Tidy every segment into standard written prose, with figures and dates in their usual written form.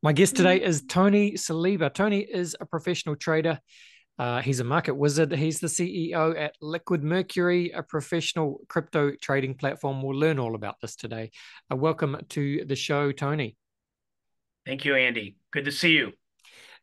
My guest today is Tony Saliba. Tony is a professional trader. He's a market wizard. He's the CEO at Liquid Mercury, a professional crypto trading platform. We'll learn all about this today. Welcome to the show, Tony. Thank you, Andy. Good to see you.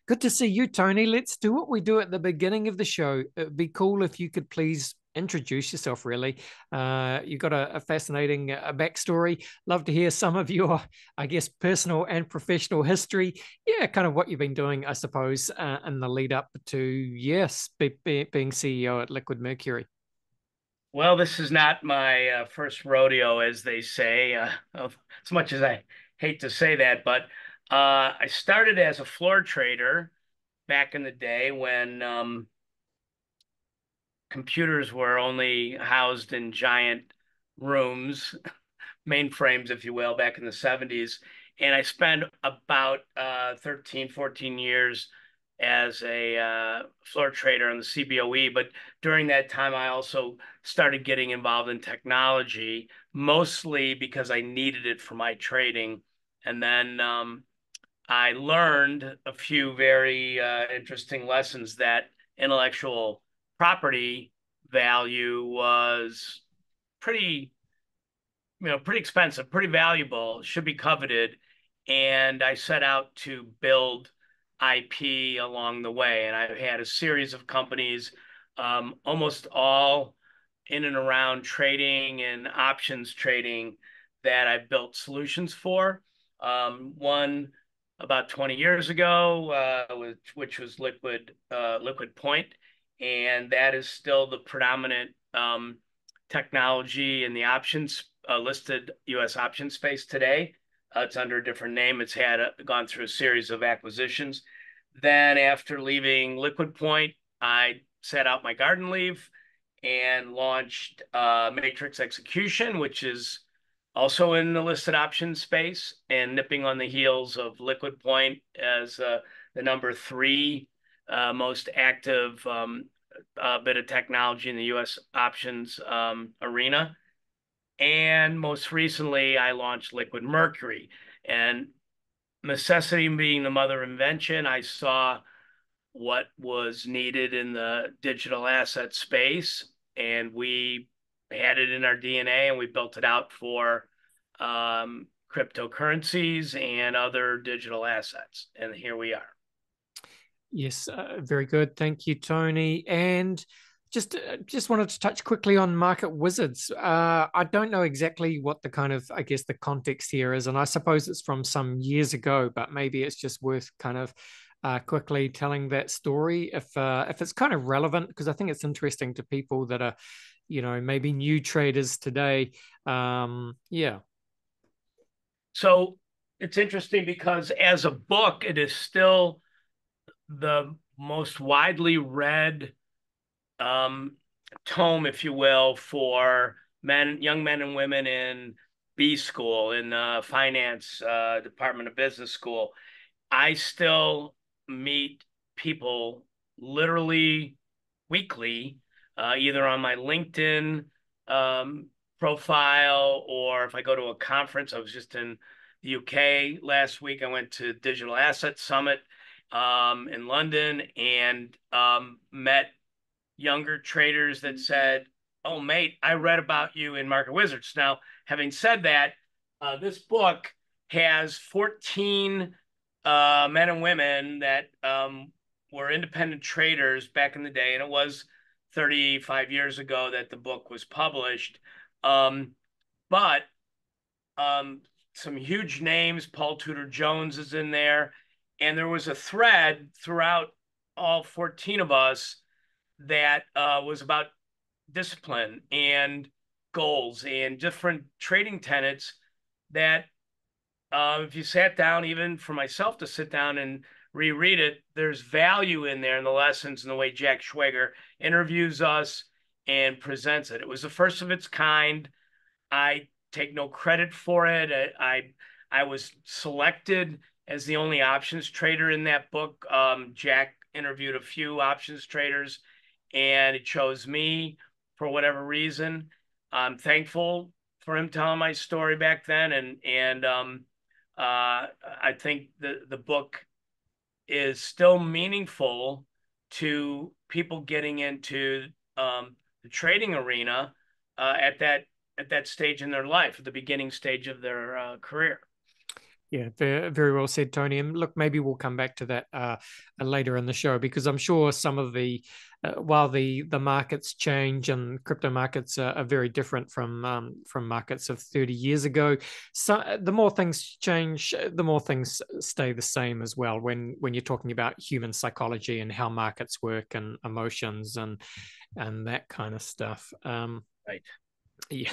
Good to see you, Tony. Let's do what we do at the beginning of the show. It'd be cool if you could please introduce yourself, really. You've got a fascinating backstory. Love to hear some of your, I guess, personal and professional history. Yeah, kind of what you've been doing, I suppose, in the lead up to, yes, being CEO at Liquid Mercury. Well, this is not my first rodeo, as they say, as much as I hate to say that, but I started as a floor trader back in the day when computers were only housed in giant rooms, mainframes, if you will, back in the 70s. And I spent about 13, 14 years as a floor trader on the CBOE. But during that time, I also started getting involved in technology, mostly because I needed it for my trading. And then I learned a few very interesting lessons that intellectual property value was pretty pretty expensive, pretty valuable, should be coveted. And I set out to build IP along the way. And I've had a series of companies, almost all in and around trading and options trading that I've built solutions for. One about 20 years ago, which was LiquidPoint, and that is still the predominant technology in the options listed U.S. option space today. It's under a different name. It's gone through a series of acquisitions. Then after leaving LiquidPoint, I set out my garden leave and launched Matrix Execution, which is also in the listed option space and nipping on the heels of LiquidPoint as the number three most active bit of technology in the U.S. options arena. And most recently, I launched Liquid Mercury. And necessity being the mother of invention, I saw what was needed in the digital asset space, and we had it in our DNA, and we built it out for cryptocurrencies and other digital assets. And here we are. Yes, very good. Thank you, Tony. And just wanted to touch quickly on market wizards. I don't know exactly what the kind of, I guess, the context here is, and I suppose it's from some years ago, but maybe it's just worth kind of quickly telling that story if it's kind of relevant, because I think it's interesting to people that are, maybe new traders today. Yeah. So it's interesting because as a book, it is still the most widely read tome, if you will, for young men and women in B school, in finance department of business school. I still meet people literally weekly, either on my LinkedIn profile, or if I go to a conference. I was just in the UK last week. I went to Digital Asset Summit in London and met younger traders that said, "Oh, mate, I read about you in Market Wizards." Now, having said that, this book has 14 men and women that were independent traders back in the day, and it was 35 years ago that the book was published. But some huge names, Paul Tudor Jones is in there, and there was a thread throughout all 14 of us that was about discipline and goals and different trading tenets that if you sat down, even for myself to sit down and reread it, there's value in there in the lessons and the way Jack Schwager interviews us and presents it. It was the first of its kind. I take no credit for it. I was selected as the only options trader in that book. Jack interviewed a few options traders, and it chose me for whatever reason. I'm thankful for him telling my story back then, and I think the book is still meaningful to people getting into the trading arena at that stage in their life, at the beginning stage of their career. Yeah, very, very well said, Tony. And look, maybe we'll come back to that later in the show, because I'm sure some of while the markets change and crypto markets are very different from markets of 30 years ago. So the more things change, the more things stay the same as well. When you're talking about human psychology and how markets work and emotions and that kind of stuff. Right. Yeah,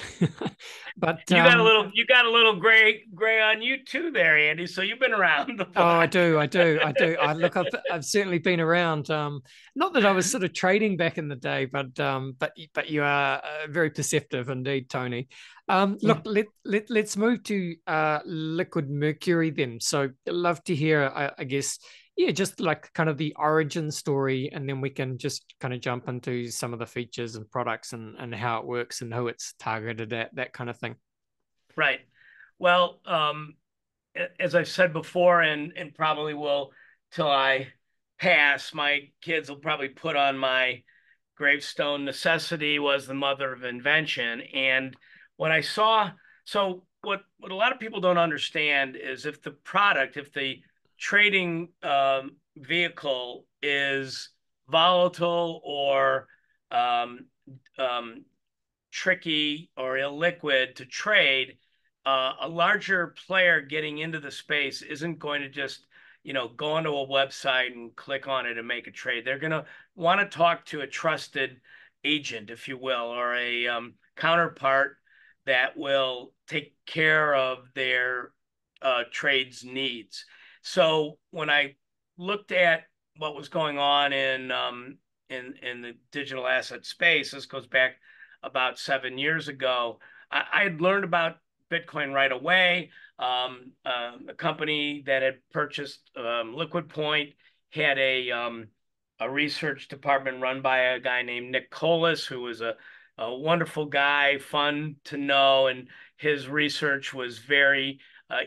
but You got a little gray on you too there, Andy. So you've been around the oh, I block. do, I do, I do. I've certainly been around. Not that I was sort of trading back in the day, but you are very perceptive indeed, Tony. Look, let's move to Liquid Mercury then. So, I'd love to hear, I guess, yeah, just like kind of the origin story, and then we can just kind of jump into some of the features and products and how it works and who it's targeted at, that kind of thing. Right. Well, as I've said before, and probably will till I pass, my kids will probably put on my gravestone: necessity was the mother of invention. And when I saw, so what a lot of people don't understand is if the trading vehicle is volatile or um, um, tricky or illiquid to trade, a larger player getting into the space isn't going to just, go onto a website and click on it and make a trade. They're going to want to talk to a trusted agent, if you will, or a counterpart that will take care of their trades needs. So when I looked at what was going on in the digital asset space, this goes back about 7 years ago. I had learned about Bitcoin right away. A company that had purchased LiquidPoint had a research department run by a guy named Nick Colas, who was a wonderful guy, fun to know, and his research was very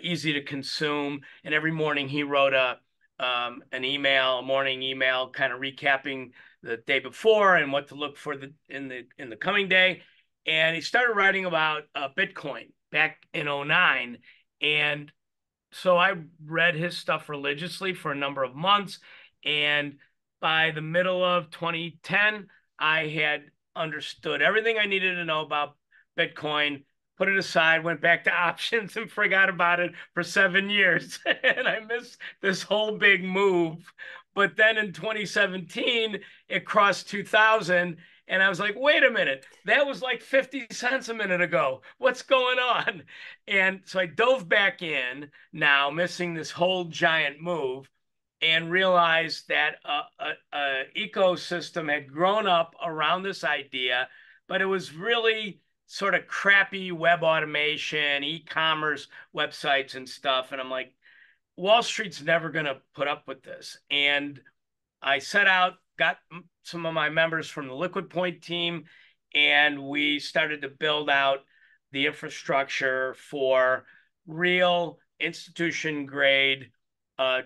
easy to consume. And every morning he wrote a morning email, kind of recapping the day before and what to look for in the coming day. And he started writing about Bitcoin back in '09. And so I read his stuff religiously for a number of months. And by the middle of 2010, I had understood everything I needed to know about Bitcoin, put it aside, went back to options and forgot about it for 7 years. And I missed this whole big move. But then in 2017, it crossed 2000. And I was like, wait a minute, that was like 50 cents a minute ago. What's going on? And so I dove back in, now missing this whole giant move, and realized that a ecosystem had grown up around this idea, but it was really sort of crappy web automation, e-commerce websites and stuff. And I'm like, Wall Street's never going to put up with this. And I set out, got some of my members from the LiquidPoint team, and we started to build out the infrastructure for real institution grade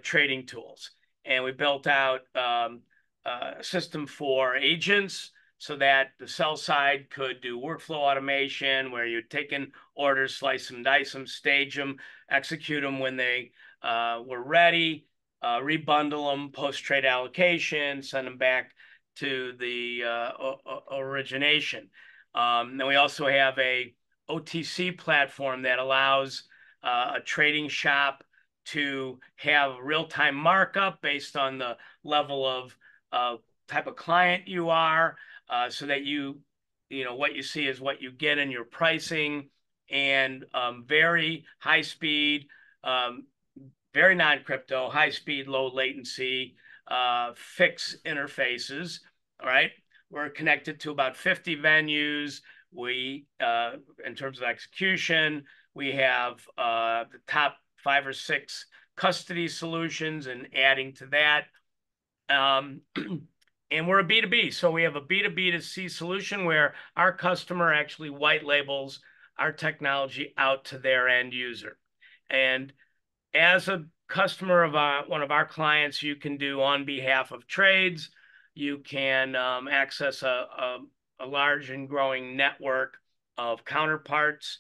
trading tools. And we built out a system for agents so that the sell side could do workflow automation where you're taking orders, slice them, dice them, stage them, execute them when they were ready, rebundle them, post-trade allocation, send them back to the origination. Then we also have a OTC platform that allows a trading shop to have real-time markup based on the level of type of client you are, so that what you see is what you get in your pricing, and very high speed, very non-crypto, high speed, low latency, fixed interfaces. All right. We're connected to about 50 venues. In terms of execution, we have the top 5 or 6 custody solutions and adding to that. And we're a B2B. So we have a B2B to C solution where our customer actually white labels our technology out to their end user. And as a customer of one of our clients, you can do on behalf of trades. You can access a large and growing network of counterparts.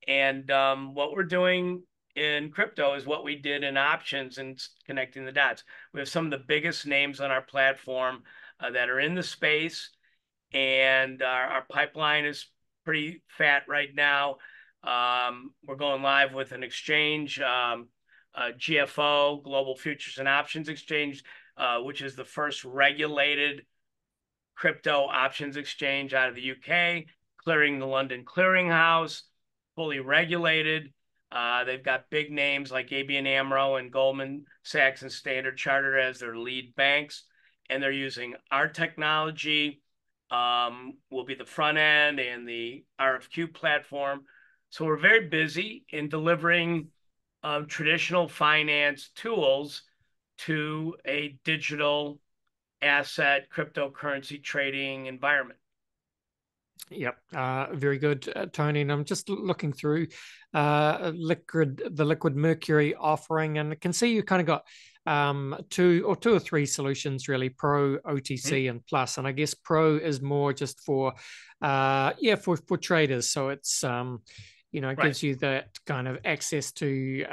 And what we're doing in crypto is what we did in options and connecting the dots. We have some of the biggest names on our platform that are in the space, and our pipeline is pretty fat right now. We're going live with an exchange, GFO, Global Futures and Options Exchange, which is the first regulated crypto options exchange out of the UK, clearing the London Clearing House, fully regulated. They've got big names like ABN AMRO and Goldman Sachs and Standard Chartered as their lead banks, and they're using our technology. Will be the front end and the RFQ platform. So we're very busy in delivering traditional finance tools to a digital asset cryptocurrency trading environment. Yep, very good, Tony. And I'm just looking through the Liquid Mercury offering, and I can see you kind of got two or three solutions really: Pro, OTC, and Plus. And I guess Pro is more just for for traders. So it's it gives you that kind of access to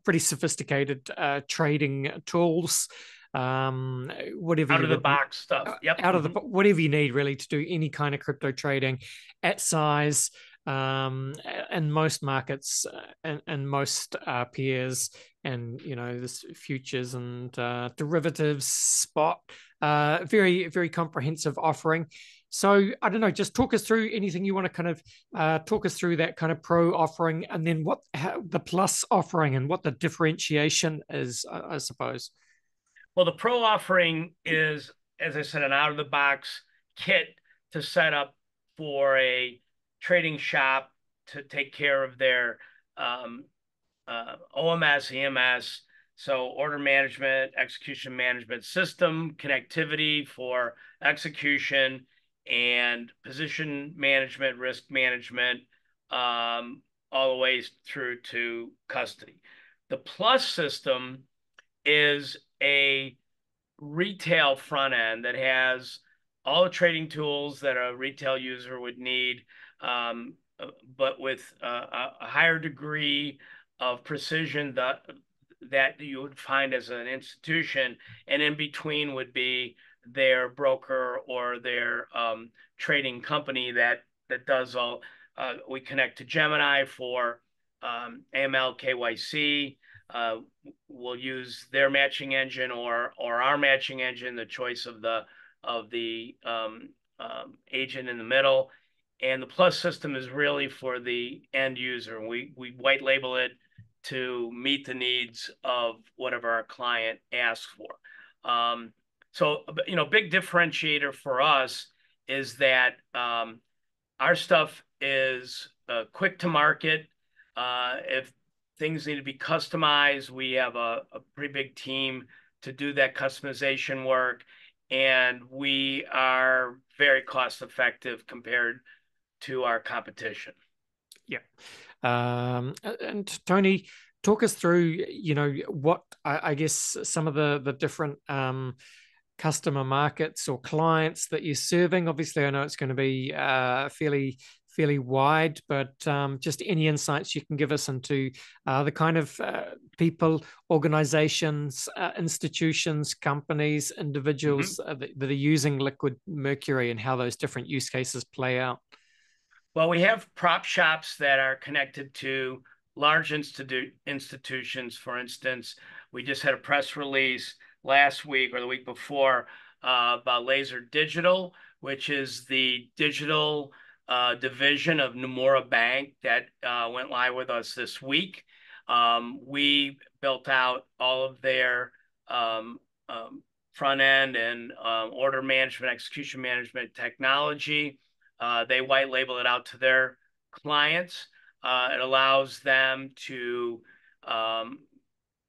pretty sophisticated trading tools. Whatever out you of the would box stuff. Yep. out of the whatever you need really to do any kind of crypto trading at size, and most markets, and most peers, and this futures and derivatives, spot, very very comprehensive offering. So I don't know, just talk us through anything you want to kind of talk us through that kind of Pro offering, and then how the Plus offering and what the differentiation is, I suppose. Well, the Pro offering is, as I said, an out of the box kit to set up for a trading shop to take care of their OMS, EMS, so order management, execution management system, connectivity for execution, and position management, risk management, all the way through to custody. The Plus system is a retail front end that has all the trading tools that a retail user would need, but with a higher degree of precision that you would find as an institution. And in between would be their broker or their trading company that does all. We connect to Gemini for AML, KYC. We'll use their matching engine or our matching engine, the choice of the agent in the middle. And the Plus system is really for the end user. We white label it to meet the needs of whatever our client asks for. So big differentiator for us is that our stuff is quick to market. If things need to be customized, we have a pretty big team to do that customization work, and we are very cost effective compared to our competition. Yeah. And Tony, talk us through, what I guess some of the different customer markets or clients that you're serving. Obviously, I know it's going to be fairly wide, but just any insights you can give us into the kind of people, organizations, institutions, companies, individuals that are using Liquid Mercury, and how those different use cases play out. Well, we have prop shops that are connected to large institutions. For instance, we just had a press release last week or the week before about Laser Digital, which is the digital division of Nomura Bank that went live with us this week. We built out all of their front end and order management, execution management technology. They white label it out to their clients. It allows them to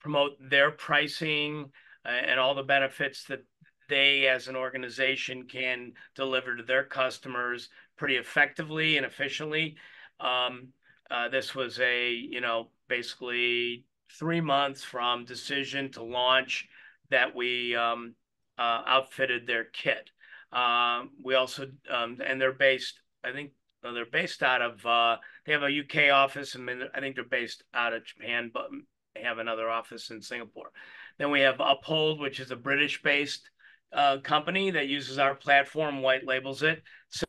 promote their pricing and all the benefits that they as an organization can deliver to their customers pretty effectively and efficiently. This was a, basically 3 months from decision to launch that we outfitted their kit. We also, and they're based, I think, they're based out of, they have a UK office, and I think they're based out of Japan, but they have another office in Singapore. Then we have Uphold, which is a British-based company that uses our platform, white labels it.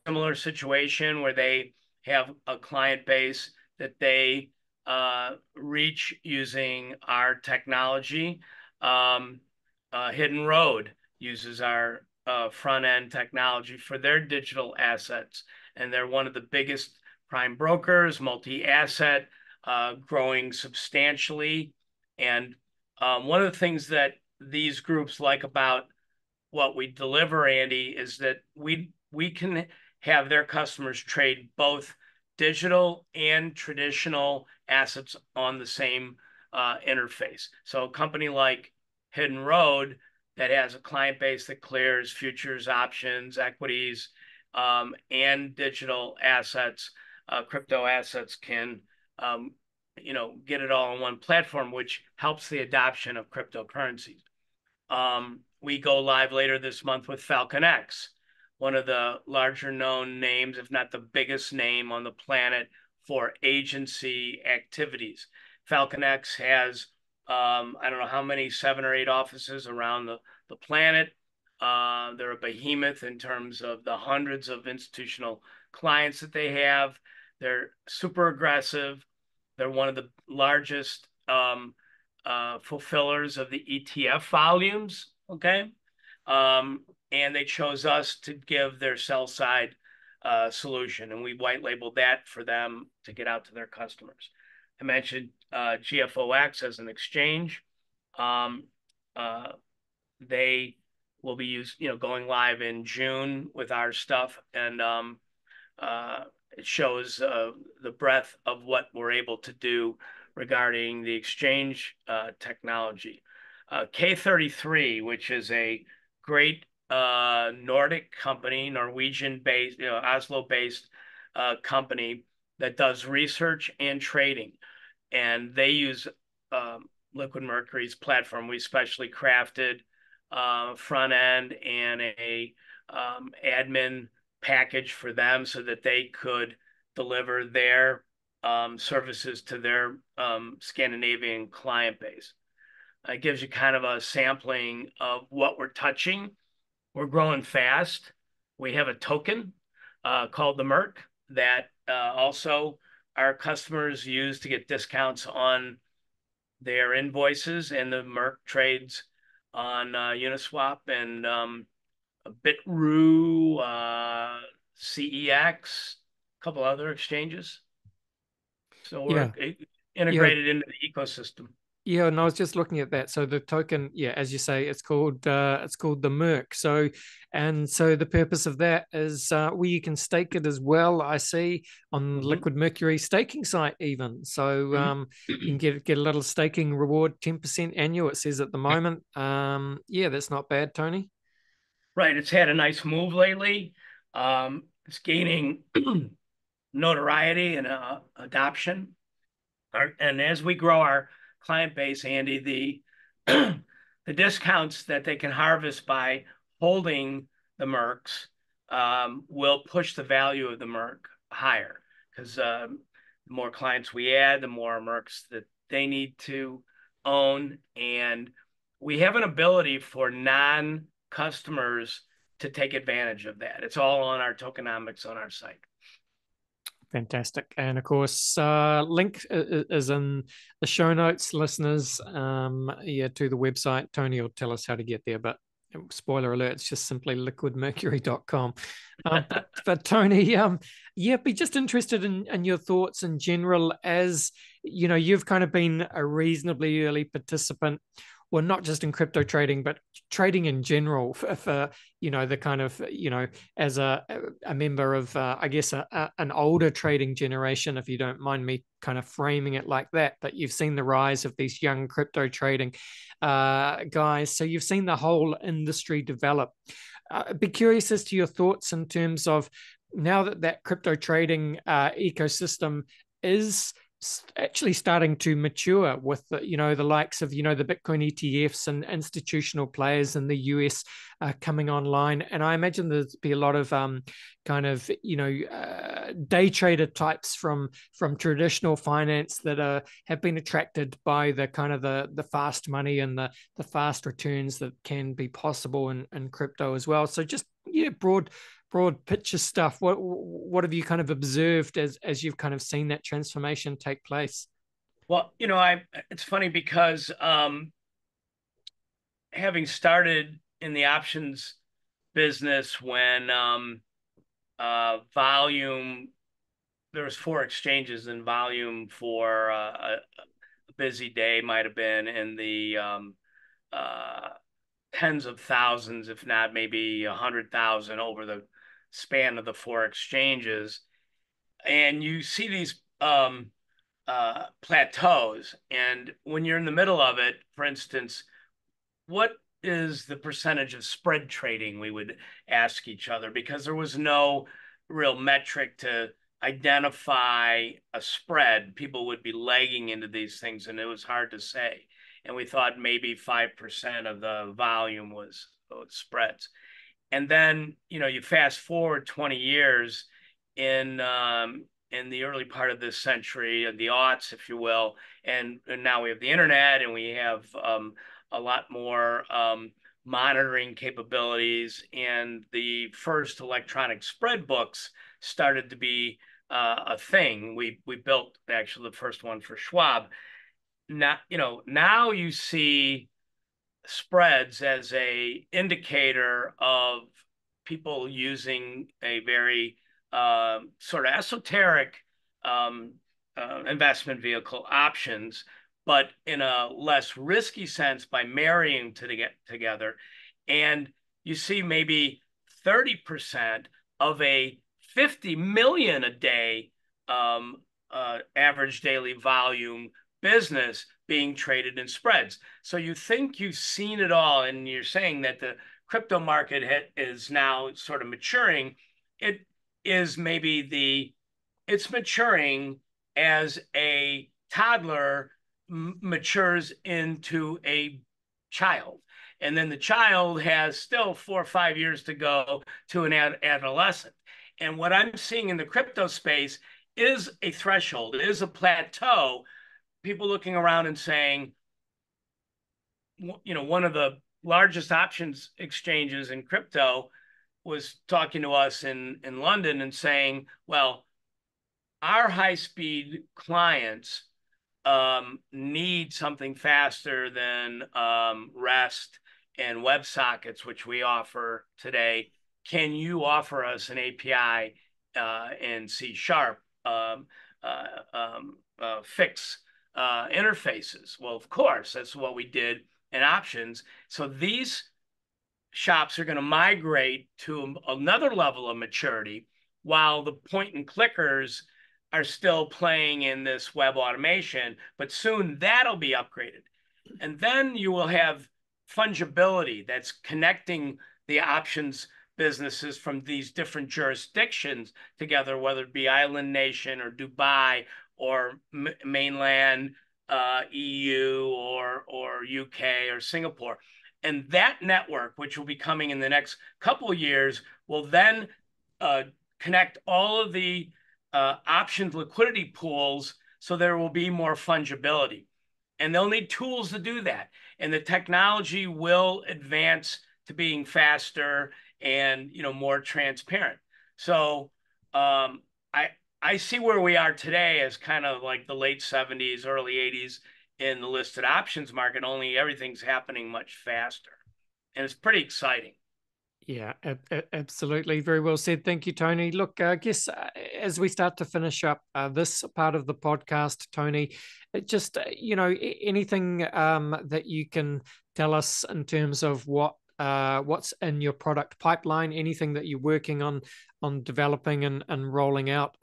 Similar situation where they have a client base that they reach using our technology. Hidden Road uses our front-end technology for their digital assets, and they're one of the biggest prime brokers, multi-asset, growing substantially. And one of the things that these groups like about what we deliver, Andy, is that we can have their customers trade both digital and traditional assets on the same interface. So a company like Hidden Road that has a client base that clears futures, options, equities, and digital assets, crypto assets can get it all on one platform, which helps the adoption of cryptocurrencies. We go live later this month with FalconX, one of the larger known names, if not the biggest name on the planet for agency activities. FalconX has, I don't know how many, 7 or 8 offices around the planet. They're a behemoth in terms of the hundreds of institutional clients that they have. They're super aggressive. They're one of the largest fulfillers of the ETF volumes, okay? And they chose us to give their sell side solution, and we white labeled that for them to get out to their customers. I mentioned GFOX as an exchange. They will be going live in June with our stuff, and it shows the breadth of what we're able to do regarding the exchange technology. K33, which is a great Nordic company, Norwegian-based, Oslo-based company that does research and trading. And they use Liquid Mercury's platform. We specially crafted front end and a admin package for them so that they could deliver their services to their Scandinavian client base. It gives you kind of a sampling of what we're touching. We're growing fast. We have a token called the Merc that also our customers use to get discounts on their invoices, and the Merc trades on Uniswap and Bitrue, CEX, a couple other exchanges. So we're integrated into the ecosystem. Yeah, and I was just looking at that. So the token, as you say, it's called the Merc. So the purpose of that is where you can stake it as well. I see on Liquid Mercury staking site even. So you can get a little staking reward, 10% annual. It says at the moment. That's not bad, Tony. Right, it's had a nice move lately. It's gaining notoriety and adoption. And as we grow our client base, Andy, the discounts that they can harvest by holding the Mercs will push the value of the Merc higher, because the more clients we add, the more Mercs that they need to own. And we have an ability for non-customers to take advantage of that. It's all on our tokenomics on our site. Fantastic. And of course, link is in the show notes, listeners, to the website. Tony will tell us how to get there, but spoiler alert, it's just simply liquidmercury.com. But Tony, be just interested in your thoughts in general, as you've kind of been a reasonably early participant, well, not just in crypto trading, but trading in general for the kind of, as a member of, I guess, an older trading generation, if you don't mind me kind of framing it like that. But you've seen the rise of these young crypto trading guys. So you've seen the whole industry develop. I'd be curious as to your thoughts in terms of now that crypto trading ecosystem is actually starting to mature with the likes of the Bitcoin ETFs and institutional players in the US coming online. And I imagine there'd be a lot of kind of day trader types from traditional finance that have been attracted by the kind of the fast money and the fast returns that can be possible in crypto as well. So just broad picture stuff. What have you kind of observed as you've kind of seen that transformation take place? Well, it's funny because having started in the options business when volume, there was four exchanges, and volume for a busy day might have been in the uh, tens of thousands, if not maybe 100,000 over the span of the four exchanges. And you see these plateaus. And when you're in the middle of it, for instance, what is the percentage of spread trading, we would ask each other, because there was no real metric to identify a spread. People would be lagging into these things, and it was hard to say. And we thought maybe 5% of the volume was spreads. And then, you fast forward 20 years in the early part of this century, the aughts, if you will, and now we have the internet, and we have a lot more monitoring capabilities, and the first electronic spread books started to be a thing. We built actually the first one for Schwab. Now you see spreads as a indicator of people using a very sort of esoteric investment vehicle, options, but in a less risky sense by marrying to get together. And you see maybe 30% of a 50 million a day average daily volume business being traded in spreads. So you think you've seen it all, and you're saying that the crypto market is now sort of maturing. It is maybe it's maturing as a toddler matures into a child. And then the child has still 4 or 5 years to go to an adolescent. And what I'm seeing in the crypto space is a threshold, is a plateau. People looking around and saying, one of the largest options exchanges in crypto was talking to us in London and saying, well, our high-speed clients need something faster than REST and WebSockets, which we offer today. Can you offer us an API in C# fix interfaces? Well, of course, that's what we did in options. So these shops are going to migrate to another level of maturity, while the point and clickers are still playing in this web automation, but soon that'll be upgraded. And then you will have fungibility that's connecting the options businesses from these different jurisdictions together, whether it be island nation or Dubai or mainland EU or UK or Singapore. And that network, which will be coming in the next couple of years, will then connect all of the options liquidity pools, so there will be more fungibility. And they'll need tools to do that. And the technology will advance to being faster and more transparent. So I see where we are today as kind of like the late 70s, early 80s in the listed options market, only everything's happening much faster. And it's pretty exciting. Yeah, absolutely. Very well said. Thank you, Tony. Look, I guess as we start to finish up this part of the podcast, Tony, just, anything that you can tell us in terms of what's in your product pipeline, anything that you're working on developing and rolling out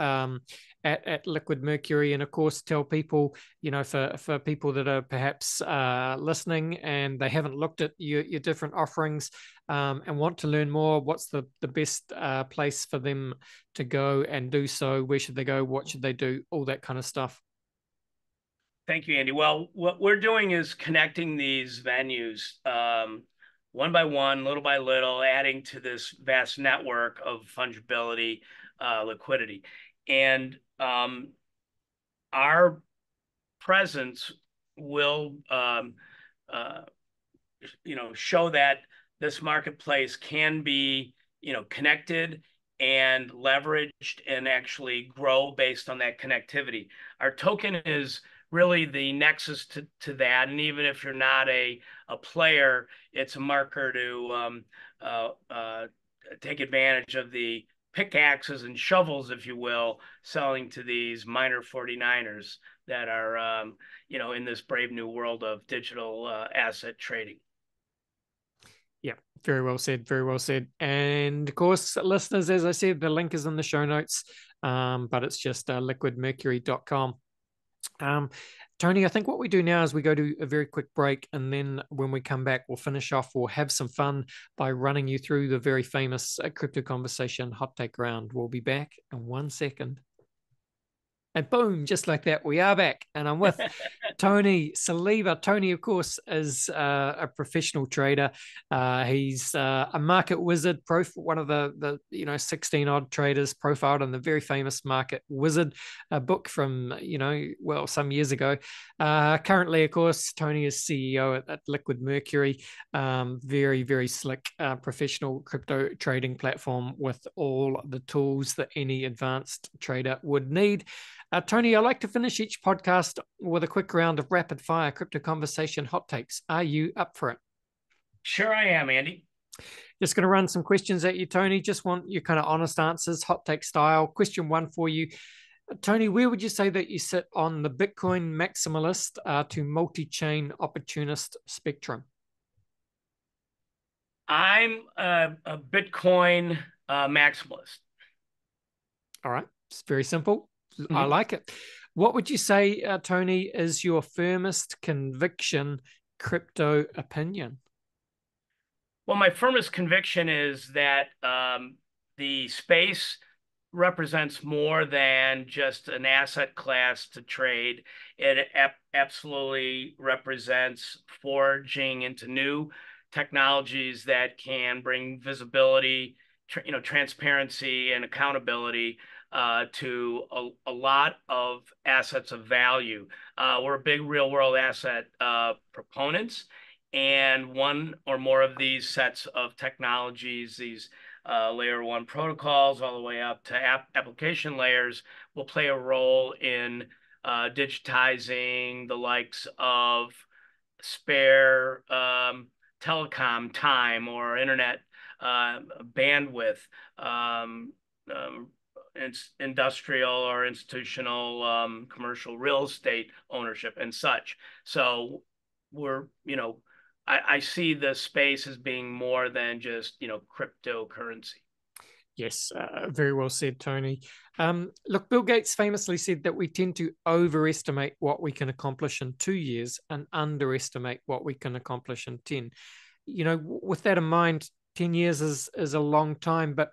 at Liquid Mercury, and of course tell people, for people that are perhaps listening and they haven't looked at your different offerings and want to learn more, what's the best place for them to go and do so? Where should they go? What should they do? All that kind of stuff. Thank you, Andy. Well, what we're doing is connecting these venues one by one, little by little, adding to this vast network of fungibility, liquidity. And our presence will, uh, show that this marketplace can be, connected and leveraged and actually grow based on that connectivity. Our token is really the nexus to that. And even if you're not a player, it's a marker to take advantage of the pickaxes and shovels, if you will, selling to these minor 49ers that are, in this brave new world of digital asset trading. Yeah, very well said. Very well said. And of course, listeners, as I said, the link is in the show notes, but it's just liquidmercury.com. Tony, I think what we do now is we go to a very quick break. And then when we come back, we'll finish off. We'll have some fun by running you through the very famous crypto conversation hot take round. We'll be back in 1 second. And boom, just like that, we are back. And I'm with Tony Saliba. Tony, of course, is a professional trader. He's a market wizard, one of the 16 odd traders profiled in the very famous Market Wizard, a book from, some years ago. Currently, of course, Tony is CEO at Liquid Mercury. Very, very slick professional crypto trading platform with all the tools that any advanced trader would need. Tony, I like to finish each podcast with a quick round of rapid fire crypto conversation hot takes. Are you up for it? Sure, I am, Andy. Just going to run some questions at you, Tony. Just want your kind of honest answers, hot take style. Question one for you. Tony, where would you say that you sit on the Bitcoin maximalist to multi-chain opportunist spectrum? I'm a Bitcoin maximalist. All right. It's very simple. Mm-hmm. I like it. What would you say, Tony, is your firmest conviction crypto opinion? Well, my firmest conviction is that the space represents more than just an asset class to trade. It absolutely represents forging into new technologies that can bring visibility, transparency and accountability to a lot of assets of value. We're a big real world asset proponents, and one or more of these sets of technologies, these layer one protocols all the way up to application layers, will play a role in digitizing the likes of spare telecom time or internet bandwidth, industrial or institutional commercial real estate ownership and such. So we're, I see the space as being more than just, cryptocurrency. Yes, very well said, Tony. Look, Bill Gates famously said that we tend to overestimate what we can accomplish in 2 years and underestimate what we can accomplish in 10. With that in mind, 10 years is a long time, but,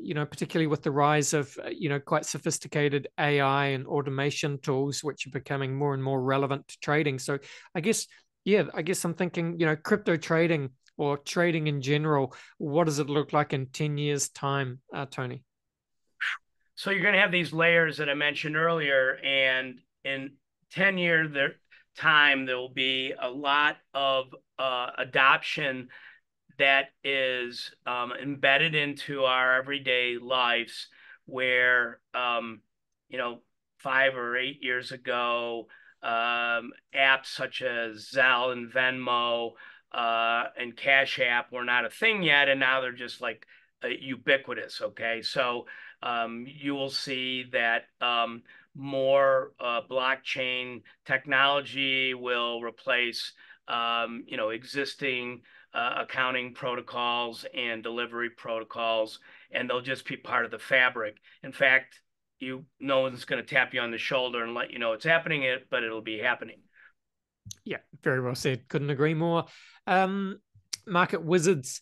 particularly with the rise of, quite sophisticated AI and automation tools, which are becoming more and more relevant to trading. So I guess I'm thinking, crypto trading or trading in general, what does it look like in 10 years' time, Tony? So you're going to have these layers that I mentioned earlier, and in 10-year time, there will be a lot of adoption that is embedded into our everyday lives, where 5 or 8 years ago, apps such as Zelle and Venmo and Cash App were not a thing yet, and now they're just like ubiquitous. Okay, so you will see that more blockchain technology will replace existing accounting protocols and delivery protocols, and they'll just be part of the fabric. In fact, no one's going to tap you on the shoulder and let you know it's happening, but it'll be happening. Yeah, very well said. Couldn't agree more. Market Wizards,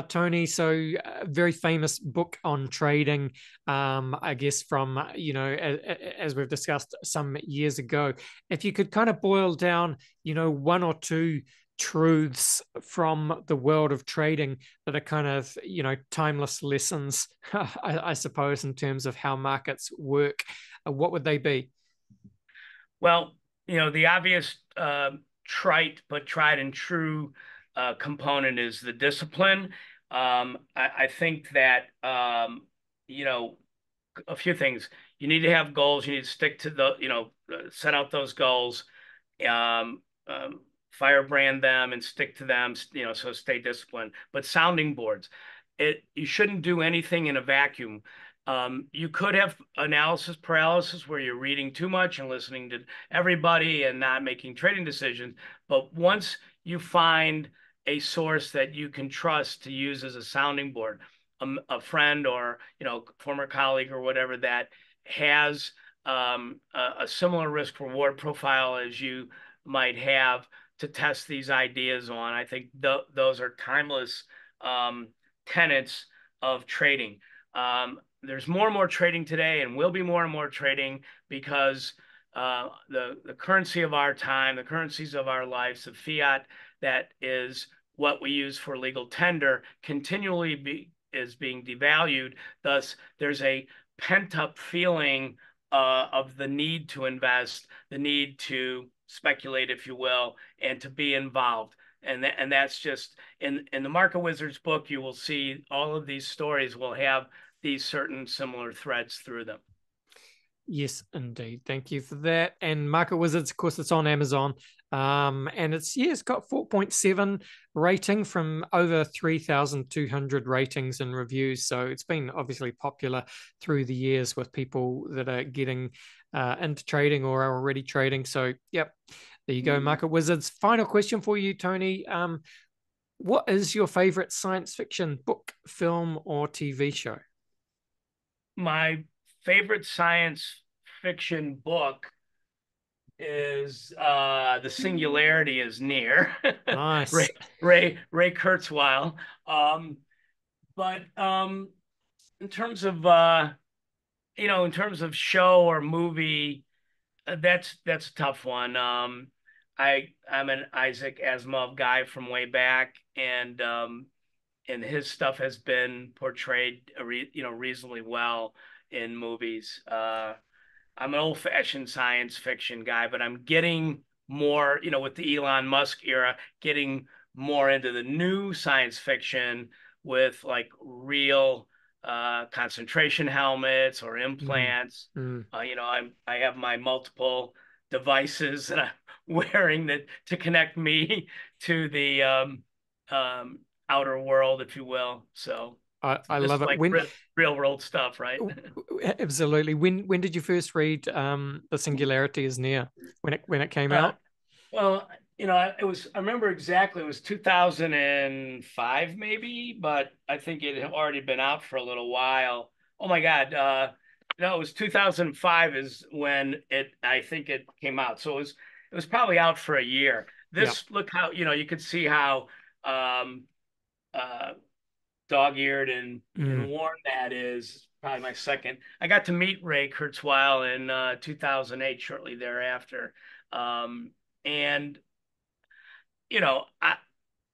Tony. So, a very famous book on trading, I guess, from, as we've discussed some years ago. If you could kind of boil down, one or two truths from the world of trading that are kind of, timeless lessons, I suppose, in terms of how markets work, what would they be? Well, the obvious trite but tried and true component is the discipline. I think that a few things. You need to have goals. You need to stick to set out those goals, um, firebrand them and stick to them, so stay disciplined. But sounding boards, you shouldn't do anything in a vacuum. You could have analysis paralysis where you're reading too much and listening to everybody and not making trading decisions. But once you find a source that you can trust to use as a sounding board, a friend or former colleague or whatever that has a similar risk reward profile as you might have to test these ideas on, I think those are timeless tenets of trading. There's more and more trading today, and will be more and more trading because the currency of our time, the currencies of our lives, the fiat that is what we use for legal tender continually is being devalued. Thus, there's a pent-up feeling of the need to invest, the need to speculate, if you will, and to be involved. And that's just in the Market Wizards book, you will see all of these stories will have these certain similar threads through them. Yes, indeed. Thank you for that. And Market Wizards, of course, it's on Amazon. And it's got 4.7 rating from over 3,200 ratings and reviews. So it's been obviously popular through the years with people that are getting into trading or are already trading. So, yep, there you go, Market Wizards. Final question for you, Tony. What is your favorite science fiction book, film, or TV show? My favorite science fiction book is The Singularity is Near. Nice. Ray Kurzweil. But in terms of show or movie, that's a tough one. I'm an Isaac Asimov guy from way back, and his stuff has been portrayed reasonably well in movies. I'm an old-fashioned science fiction guy, but I'm getting more, with the Elon Musk era, getting more into the new science fiction with like real concentration helmets or implants. I have my multiple devices that I'm wearing to connect me to the outer world, if you will. So I love it. Like real world stuff, right? Absolutely. When did you first read The Singularity is Near? When it came out? Well, I remember exactly, it was 2005 maybe, but I think it had already been out for a little while. Oh my God. No, it was 2005 is when I think it came out. So it was probably out for a year. Look how, you could see how dog-eared and worn that is. Probably my second. I got to meet Ray Kurzweil in 2008, shortly thereafter. And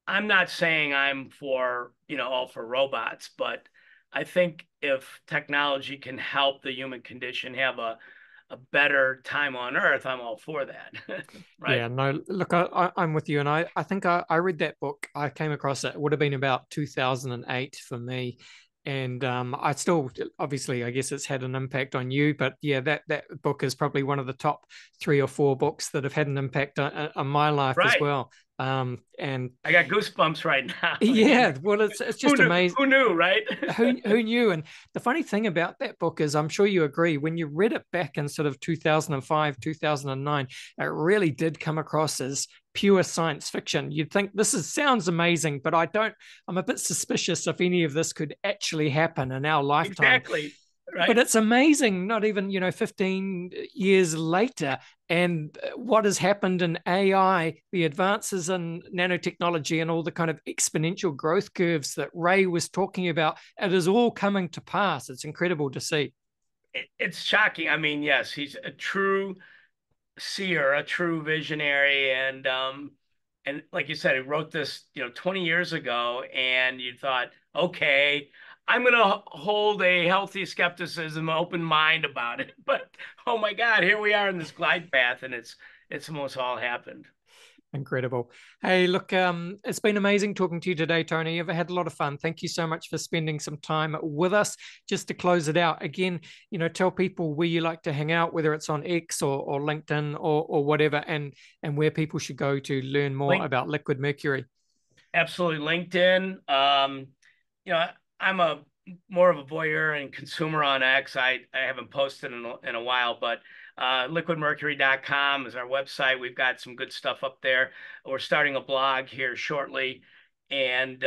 I'm not saying I'm for all for robots, but I think if technology can help the human condition have a better time on Earth, I'm all for that. Right? Yeah, no, look, I'm with you. And I think I read that book. I came across it. It would have been about 2008 for me. And I still, obviously, I guess it's had an impact on you. But yeah, that book is probably one of the top 3 or 4 books that have had an impact on my life as well. And I got goosebumps right now. Yeah, well, it's just amazing. Who knew, right? who knew? And the funny thing about that book is, I'm sure you agree, when you read it back in sort of 2005, 2009, it really did come across as pure science fiction. You'd think sounds amazing, but I'm a bit suspicious if any of this could actually happen in our lifetime. Exactly. Right. But it's amazing, not even, 15 years later, and what has happened in AI, the advances in nanotechnology and all the kind of exponential growth curves that Ray was talking about, it is all coming to pass. It's incredible to see. It's shocking. I mean, yes, he's a true seer, a true visionary, and like you said, he wrote this, 20 years ago, and you thought, okay, I'm gonna hold a healthy skepticism, open mind about it. But oh my God, here we are in this glide path, and it's almost all happened. Incredible. Hey, look, it's been amazing talking to you today, Tony. I've had a lot of fun. Thank you so much for spending some time with us. Just to close it out, again, tell people where you like to hang out, whether it's on X or LinkedIn or whatever, and where people should go to learn more Link, about Liquid Mercury. absolutely, LinkedIn. You know, I'm a more of a voyeur and consumer on X. I haven't posted in a while, but liquidmercury.com is our website. We've got some good stuff up there. We're starting a blog here shortly, and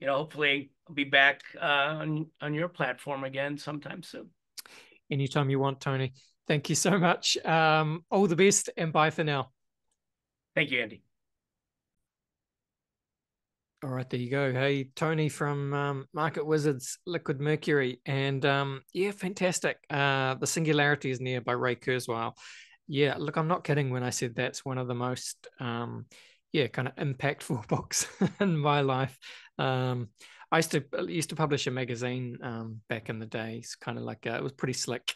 hopefully I'll be back on your platform again sometime soon. Anytime you want, Tony. Thank you so much. All the best, and bye for now. Thank you, Andy. All right, there you go. Hey, Tony from Market Wizards, Liquid Mercury. And yeah, fantastic. The Singularity is Near by Ray Kurzweil. Yeah, look, I'm not kidding when I said that's one of the most, kind of impactful books in my life. I used to publish a magazine back in the days, kind of like, it was pretty slick,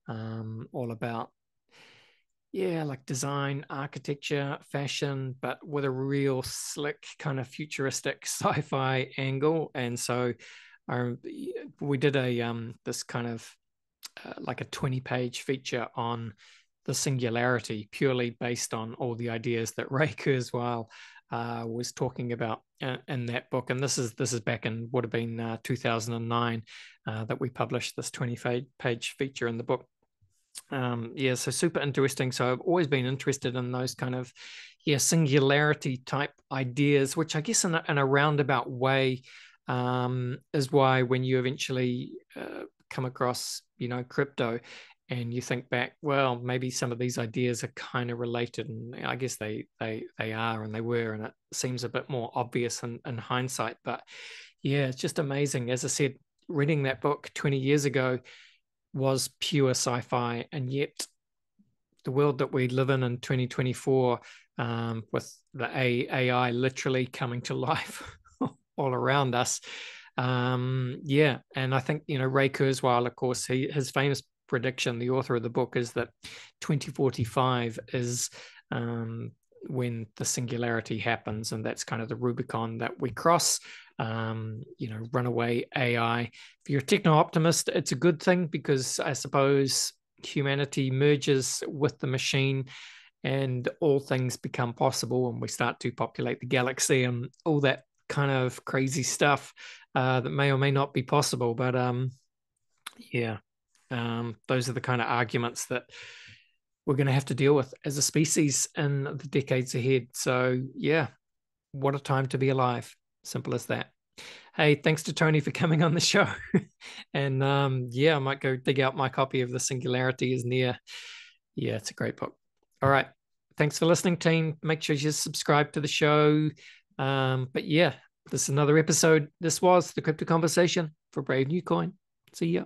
all about like design, architecture, fashion, but with a real slick kind of futuristic sci-fi angle. And so we did this kind of like a 20-page feature on the singularity, purely based on all the ideas that Ray Kurzweil was talking about in that book. And this is back in, would have been 2009 that we published this 20-page feature in the book. So super interesting. So I've always been interested in those kind of singularity type ideas, which I guess in a roundabout way is why when you eventually come across crypto and you think back, well, maybe some of these ideas are kind of related, and I guess they are, and they were, and it seems a bit more obvious in hindsight. But yeah, it's just amazing. As I said, reading that book 20 years ago was pure sci-fi, and yet the world that we live in 2024, with the AI literally coming to life all around us, and I think Ray Kurzweil, of course, his famous prediction, the author of the book, is that 2045 is when the singularity happens, and that's kind of the Rubicon that we cross. Runaway AI. If you're a techno-optimist, it's a good thing, because I suppose humanity merges with the machine and all things become possible, and we start to populate the galaxy and all that kind of crazy stuff that may or may not be possible. But those are the kind of arguments that we're going to have to deal with as a species in the decades ahead. So yeah, what a time to be alive. Simple as that. Hey, thanks to Tony for coming on the show. And I might go dig out my copy of The Singularity is Near. Yeah, it's a great book. All right. Thanks for listening, team. Make sure you subscribe to the show. But yeah, this is another episode. This was The Crypto Conversation for Brave New Coin. See ya.